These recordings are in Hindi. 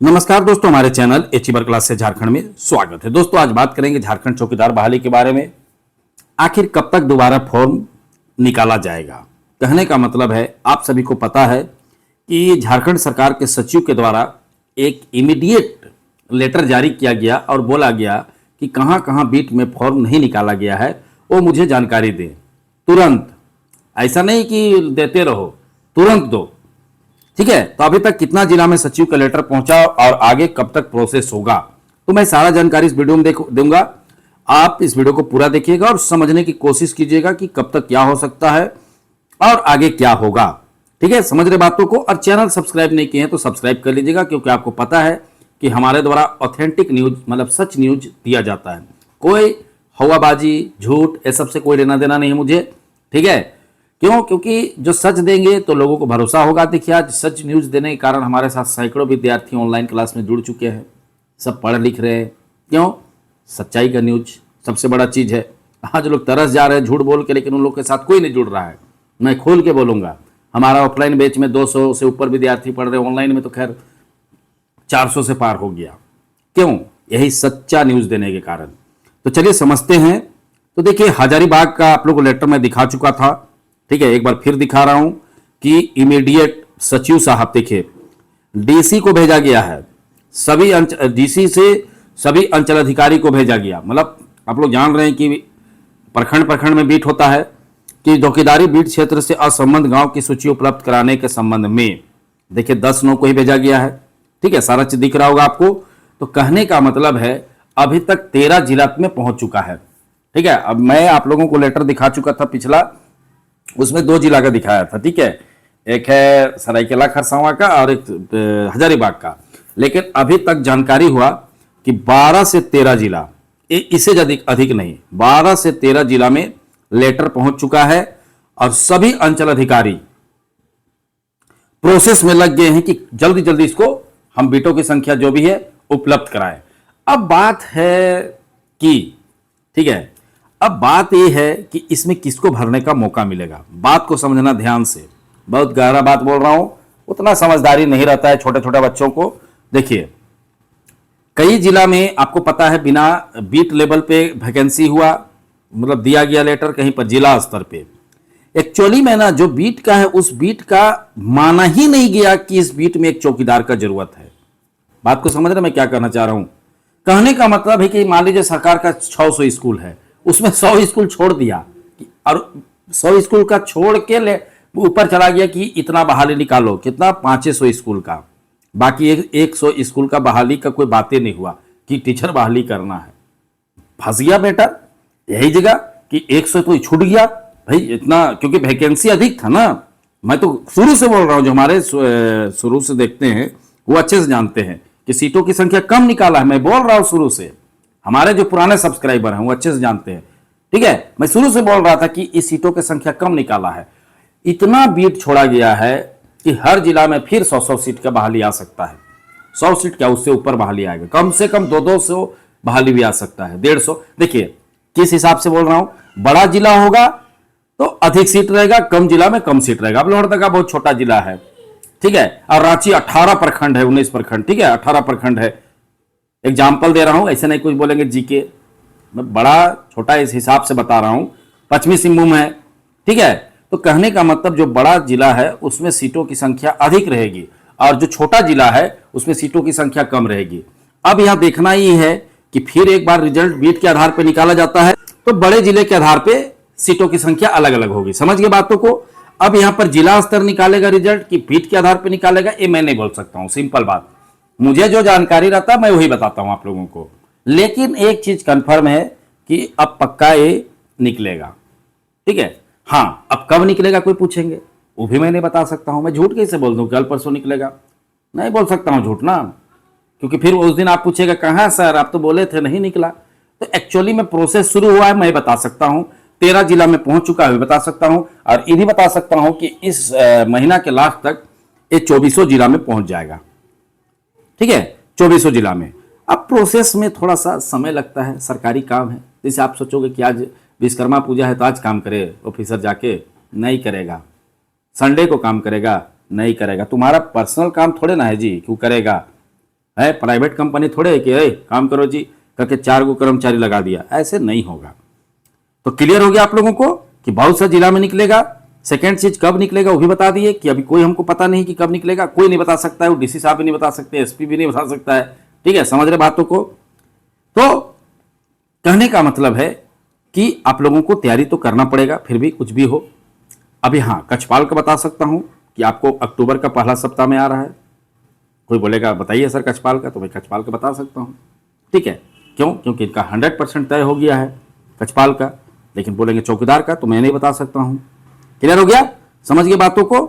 नमस्कार दोस्तों, हमारे चैनल एचीबर क्लास से झारखंड में स्वागत है। दोस्तों आज बात करेंगे झारखंड चौकीदार बहाली के बारे में। आखिर कब तक दोबारा फॉर्म निकाला जाएगा? कहने का मतलब है, आप सभी को पता है कि झारखंड सरकार के सचिव के द्वारा एक इमीडिएट लेटर जारी किया गया और बोला गया कि कहां कहां बीट में फॉर्म नहीं निकाला गया है वो मुझे जानकारी दें तुरंत। ऐसा नहीं कि देते रहो, तुरंत दो। ठीक है, तो अभी तक कितना जिला में सचिव का लेटर पहुंचा और आगे कब तक प्रोसेस होगा, तो मैं सारा जानकारी इस वीडियो में दूंगा। आप इस वीडियो को पूरा देखिएगा और समझने की कोशिश कीजिएगा कि कब तक क्या हो सकता है और आगे क्या होगा। ठीक है, समझ रहे बातों को। और चैनल सब्सक्राइब नहीं किए हैं तो सब्सक्राइब कर लीजिएगा, क्योंकि आपको पता है कि हमारे द्वारा ऑथेंटिक न्यूज मतलब सच न्यूज दिया जाता है। कोई हवाबाजी झूठ ये सबसे कोई लेना देना नहीं है मुझे। ठीक है, क्यों? क्योंकि जो सच देंगे तो लोगों को भरोसा होगा। देखिए, आज सच न्यूज़ देने के कारण हमारे साथ सैकड़ों विद्यार्थी ऑनलाइन क्लास में जुड़ चुके हैं। सब पढ़ लिख रहे हैं। क्यों? सच्चाई का न्यूज सबसे बड़ा चीज़ है। आज लोग तरस जा रहे हैं झूठ बोल के, लेकिन उन लोग के साथ कोई नहीं जुड़ रहा है। मैं खोल के बोलूँगा, हमारा ऑफलाइन बैच में 200 से ऊपर विद्यार्थी पढ़ रहे हैं, ऑनलाइन में तो खैर 400 से पार हो गया। क्यों? यही सच्चा न्यूज़ देने के कारण। तो चलिए समझते हैं। तो देखिए, हजारीबाग का आप लोग को लेटर में दिखा चुका था। ठीक है, एक बार फिर दिखा रहा हूं कि इमीडिएट सचिव साहब, देखिए डीसी को भेजा गया है, सभी डीसी से सभी अंचल अधिकारी को भेजा गया। मतलब आप लोग जान रहे हैं कि प्रखंड प्रखंड में बीट होता है कि चौकीदारी बीट क्षेत्र से असंबद्ध गांव की सूची उपलब्ध कराने के संबंध में देखिए 10/9 को ही भेजा गया है। ठीक है, सारा चीज दिख रहा होगा आपको। तो कहने का मतलब है अभी तक 13 जिला में पहुंच चुका है। ठीक है, अब मैं आप लोगों को लेटर दिखा चुका था पिछला, उसमें 2 जिला का दिखाया था। ठीक है, एक है सरायकेला खरसावां का और एक हजारीबाग का। लेकिन अभी तक जानकारी हुआ कि 12 से 13 जिला, इससे अधिक नहीं, 12 से 13 जिला में लेटर पहुंच चुका है और सभी अंचल अधिकारी प्रोसेस में लग गए हैं कि जल्दी जल्दी इसको हम बीटों की संख्या जो भी है उपलब्ध कराएं। अब बात है कि ठीक है, अब बात यह है कि इसमें किसको भरने का मौका मिलेगा। बात को समझना ध्यान से, बहुत गहरा बात बोल रहा हूं, उतना समझदारी नहीं रहता है छोटे छोटे बच्चों को। देखिए, कई जिला में आपको पता है बिना बीट लेवल पे वैकेंसी हुआ, मतलब दिया गया लेटर कहीं पर जिला स्तर पे। एक्चुअली में ना जो बीट का है उस बीट का माना ही नहीं गया कि इस बीट में एक चौकीदार का जरूरत है। बात को समझ रहे मैं क्या कहना चाह रहा हूं? कहने का मतलब है कि मान लीजिए सरकार का 600 स्कूल है, उसमें 100 स्कूल छोड़ दिया और 100 स्कूल का छोड़ के ऊपर चला गया कि इतना बहाली निकालो, कितना 500 स्कूल का, बाकी 100 स्कूल का बहाली का कोई बातें नहीं हुआ कि टीचर बहाली करना है। फंस गया बेटा यही जगह कि 100 तो छूट गया भाई इतना, क्योंकि वैकेंसी अधिक था ना। मैं तो शुरू से बोल रहा हूं, जो हमारे शुरू से देखते हैं वो अच्छे से जानते हैं कि सीटों की संख्या कम निकाला है। मैं बोल रहा हूं शुरू से, हमारे जो पुराने सब्सक्राइबर हैं वो अच्छे से जानते हैं। ठीक है, मैं शुरू से बोल रहा था कि इस सीटों की संख्या कम निकाला है। इतना बीट छोड़ा गया है कि हर जिला में फिर 100 सीट का बहाली आ सकता है। 100 सीट क्या, उससे ऊपर बहाली आएगा, कम से कम 200 बहाली भी आ सकता है, 150। देखिए किस हिसाब से बोल रहा हूं, बड़ा जिला होगा तो अधिक सीट रहेगा, कम जिला में कम सीट रहेगा। अब लोहरदगा बहुत छोटा जिला है, ठीक है, और रांची 18 प्रखंड है, 19 प्रखंड, ठीक है 18 प्रखंड है। एग्जाम्पल दे रहा हूं, ऐसे नहीं कुछ बोलेंगे जीके, मैं बड़ा छोटा इस हिसाब से बता रहा हूं। पश्चिमी सिंहभूम है, ठीक है। तो कहने का मतलब जो बड़ा जिला है उसमें सीटों की संख्या अधिक रहेगी और जो छोटा जिला है उसमें सीटों की संख्या कम रहेगी। अब यहां देखना ही है कि फिर एक बार रिजल्ट बीट के आधार पर निकाला जाता है तो बड़े जिले के आधार पर सीटों की संख्या अलग अलग होगी। समझ गए बातों को? अब यहां पर जिला स्तर निकालेगा रिजल्ट कि बीट के आधार पर निकालेगा, ये मैं नहीं बोल सकता हूं। सिंपल बात, मुझे जो जानकारी रहता है मैं वही बताता हूं आप लोगों को। लेकिन एक चीज कंफर्म है कि अब पक्का ये निकलेगा। ठीक है, हाँ, अब कब निकलेगा कोई पूछेंगे, वो भी मैं नहीं बता सकता हूं। मैं झूठ कैसे बोल दूं कल परसों निकलेगा? नहीं बोल सकता हूं झूठ ना, क्योंकि फिर उस दिन आप पूछेगा कहां सर आप तो बोले थे नहीं निकला। तो एक्चुअली में प्रोसेस शुरू हुआ है, मैं बता सकता हूं। 13 जिला में पहुंच चुका है, बता सकता हूं। और ये भी बता सकता हूं कि इस महीना के लास्ट तक ये 2400 जिला में पहुंच जाएगा। ठीक है, 2400 जिला में। अब प्रोसेस में थोड़ा सा समय लगता है, सरकारी काम है। जैसे आप सोचोगे कि आज विश्वकर्मा पूजा है तो आज काम करे ऑफिसर, जाके नहीं करेगा। संडे को काम करेगा, नहीं करेगा। तुम्हारा पर्सनल काम थोड़े ना है जी क्यों करेगा। है। प्राइवेट कंपनी थोड़े है कि काम करो जी करके 4 गो कर्मचारी लगा दिया, ऐसे नहीं होगा। तो क्लियर हो गया आप लोगों को कि बहुत सा जिला में निकलेगा। सेकेंड चीज कब निकलेगा वो भी बता दिए कि अभी कोई हमको पता नहीं कि कब निकलेगा, कोई नहीं बता सकता है, वो डीसी साहब भी नहीं बता सकते, एसपी भी नहीं बता सकता है। ठीक है, समझ रहे बातों को। तो कहने का मतलब है कि आप लोगों को तैयारी तो करना पड़ेगा, फिर भी कुछ भी हो। अभी हाँ, कक्षपाल का बता सकता हूं कि आपको अक्टूबर का पहला सप्ताह में आ रहा है। कोई बोलेगा बताइए सर कक्षपाल का, तो मैं कक्षपाल का बता सकता हूं। ठीक है, क्यों? क्योंकि इनका 100% तय हो गया है कक्षपाल का। लेकिन बोलेंगे चौकीदार का, तो मैं नहीं बता सकता हूं। क्लियर हो गया? समझ गए बातों को?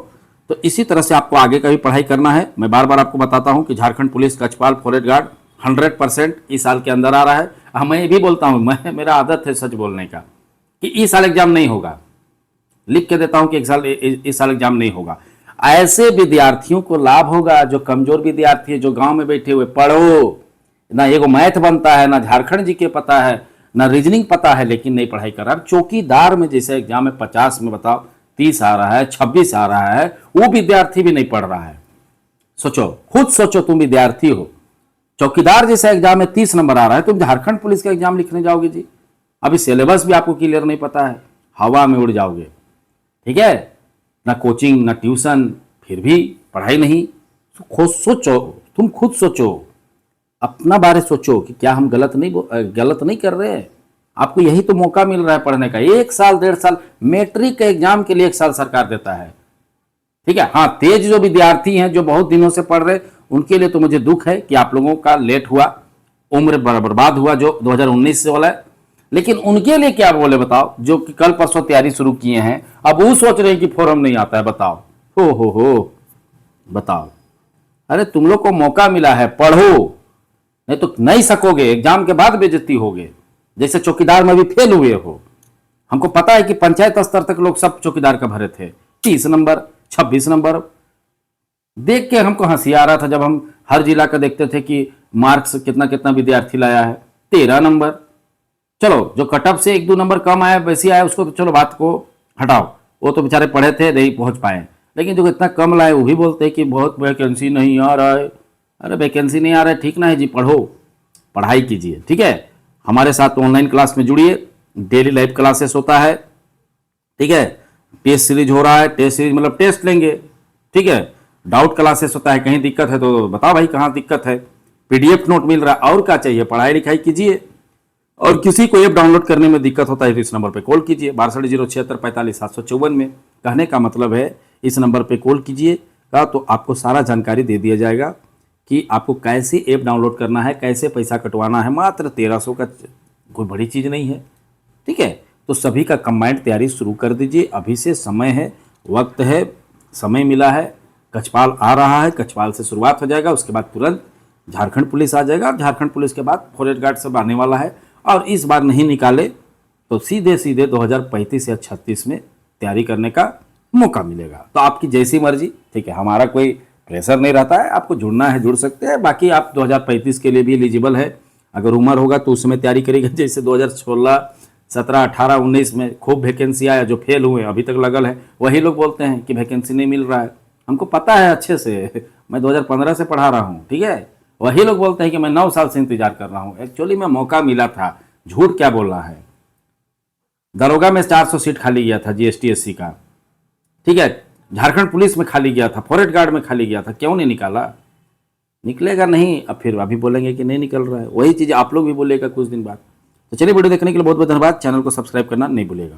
तो इसी तरह से आपको आगे का भी पढ़ाई करना है। मैं बार बार आपको बताता हूं कि झारखंड पुलिस कक्षपाल फॉरेस्ट गार्ड 100% इस साल के अंदर आ रहा है। मैं ये भी बोलता हूं, मेरा आदत है सच बोलने का, कि इस साल एग्जाम नहीं होगा। लिख के देता हूं कि इस साल एग्जाम नहीं होगा। ऐसे विद्यार्थियों को लाभ होगा जो कमजोर विद्यार्थी है, जो गांव में बैठे हुए। पढ़ो ना, एगो मैथ बनता है ना, झारखंड जी के पता है ना, रीजनिंग पता है, लेकिन नहीं पढ़ाई कर रहा। चौकीदार में जैसे एग्जाम में 50 में बताओ 30 आ रहा है, 26 आ रहा है, वो विद्यार्थी भी नहीं पढ़ रहा है। सोचो, खुद सोचो, तुम विद्यार्थी हो, चौकीदार जैसा एग्जाम में 30 नंबर आ रहा है, तुम झारखंड पुलिस का एग्जाम लिखने जाओगे जी? अभी सिलेबस भी आपको क्लियर नहीं पता है, हवा में उड़ जाओगे। ठीक है, ना कोचिंग ना ट्यूशन, फिर भी पढ़ाई नहीं। तो खुद सोचो, तुम खुद सोचो, अपना बारे सोचो कि क्या हम गलत नहीं कर रहे हैं। आपको यही तो मौका मिल रहा है पढ़ने का। 1 साल 1.5 साल मैट्रिक के एग्जाम के लिए 1 साल सरकार देता है। ठीक है, हाँ, तेज जो विद्यार्थी हैं, जो बहुत दिनों से पढ़ रहे, उनके लिए तो मुझे दुख है कि आप लोगों का लेट हुआ, उम्र बर्बाद हुआ जो 2019 से वाला है। लेकिन उनके लिए क्या बोले बताओ, जो कि कल परसों तैयारी शुरू किए हैं, अब वो सोच रहे हैं कि फॉर्म नहीं आता है। बताओ, हो बताओ। अरे तुम लोग को मौका मिला है, पढ़ो, नहीं तो नहीं सकोगे, एग्जाम के बाद बेइज्जती होगे। जैसे चौकीदार में भी फेल हुए हो। हमको पता है कि पंचायत स्तर तक लोग सब चौकीदार का भरे थे, 30 नंबर 26 नंबर। देख के हमको हंसी आ रहा था जब हम हर जिला का देखते थे कि मार्क्स कितना कितना विद्यार्थी लाया है। 13 नंबर। चलो, जो कटअप से 1-2 नंबर कम आया, वैसे आया, उसको तो चलो बात को हटाओ, वो तो बेचारे पढ़े थे, नहीं पहुंच पाए। लेकिन जो इतना कम लाए वो भी बोलते हैं कि बहुत वैकेंसी नहीं आ रहा है। अरे वैकेंसी नहीं आ रहा है, ठीक ना है जी, पढ़ो, पढ़ाई कीजिए। ठीक है, हमारे साथ ऑनलाइन क्लास में जुड़िए, डेली लाइव क्लासेस होता है। ठीक है, टेस्ट सीरीज हो रहा है, टेस्ट सीरीज मतलब टेस्ट लेंगे। ठीक है, डाउट क्लासेस होता है, कहीं दिक्कत है तो बताओ भाई कहाँ दिक्कत है। पीडीएफ नोट मिल रहा है, और क्या चाहिए, पढ़ाई लिखाई कीजिए। और किसी को ऐप डाउनलोड करने में दिक्कत होता है तो इस नंबर पे कॉल कीजिए, 62 076 45 754 में। कहने का मतलब है इस नंबर पे कॉल कीजिए का तो आपको सारा जानकारी दे दिया जाएगा कि आपको कैसे ऐप डाउनलोड करना है, कैसे पैसा कटवाना है। मात्र 1300 का, कोई बड़ी चीज़ नहीं है। ठीक है, तो सभी का कंबाइंड तैयारी शुरू कर दीजिए, अभी से समय है, वक्त है, समय मिला है। कक्षपाल आ रहा है, कक्षपाल से शुरुआत हो जाएगा, उसके बाद तुरंत झारखंड पुलिस आ जाएगा, और झारखंड पुलिस के बाद फॉरेस्ट गार्ड सब आने वाला है। और इस बार नहीं निकाले तो सीधे सीधे 2035 या 36 में तैयारी करने का मौका मिलेगा। तो आपकी जैसी मर्जी। ठीक है, हमारा कोई प्रेशर नहीं रहता है, आपको जुड़ना है जुड़ सकते हैं। बाकी आप 2035 के लिए भी एलिजिबल है, अगर उम्र होगा तो उसमें तैयारी करेगा। जैसे 2016 17 18 19 में खूब वैकेंसी आया, जो फेल हुए अभी तक लगल है, वही लोग बोलते हैं कि वैकेंसी नहीं मिल रहा है। हमको पता है अच्छे से, मैं 2015 से पढ़ा रहा हूँ। ठीक है, वही लोग बोलते हैं कि मैं 9 साल से इंतजार कर रहा हूँ। एक्चुअली में मौका मिला था, झूठ क्या बोलना है। दरोगा में 400 सीट खाली गया था जीएसटी एससी का। ठीक है, झारखंड पुलिस में खाली गया था, फॉरेस्ट गार्ड में खाली गया था, क्यों नहीं निकाला? निकलेगा नहीं, अब फिर अभी बोलेंगे कि नहीं निकल रहा है। वही चीज़ आप लोग भी बोलेगा कुछ दिन बाद। तो चलिए, वीडियो देखने के लिए बहुत बहुत धन्यवाद। चैनल को सब्सक्राइब करना नहीं भूलिएगा।